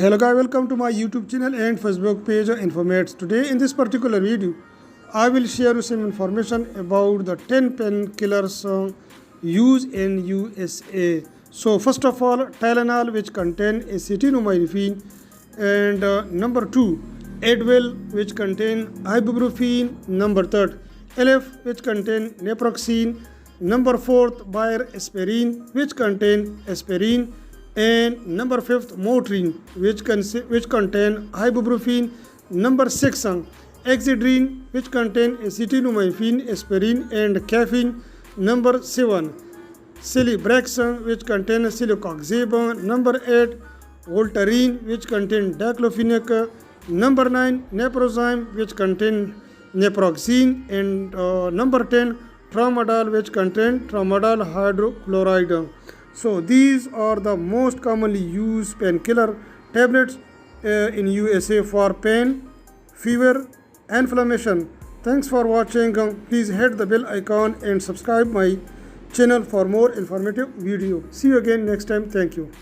Hello guys, welcome to my YouTube channel and Facebook page Informates. Today in this particular video, I will share you some information about the 10 painkillers used in USA. So first of all, Tylenol, which contain acetaminophen, and number 2, Advil, which contain ibuprofen. Number 3, Elef, which contain naproxen. Number 4, Bayer aspirin, which contain aspirin. And number 5, Motrin, which contain ibuprofen. Number 6, Excedrin, which contain acetaminophen, aspirin, and caffeine. Number 7, Celebrax, which contain celecoxib. Number 8, Voltaren, which contain diclofenac. Number 9, Naproxen, which contain naproxen. And number 10, Tramadol, which contain tramadol hydrochloride. So these are the most commonly used painkiller tablets in USA for pain, fever, inflammation. Thanks for watching. Please hit the bell icon and subscribe my channel for more informative video. See you again next time. Thank you.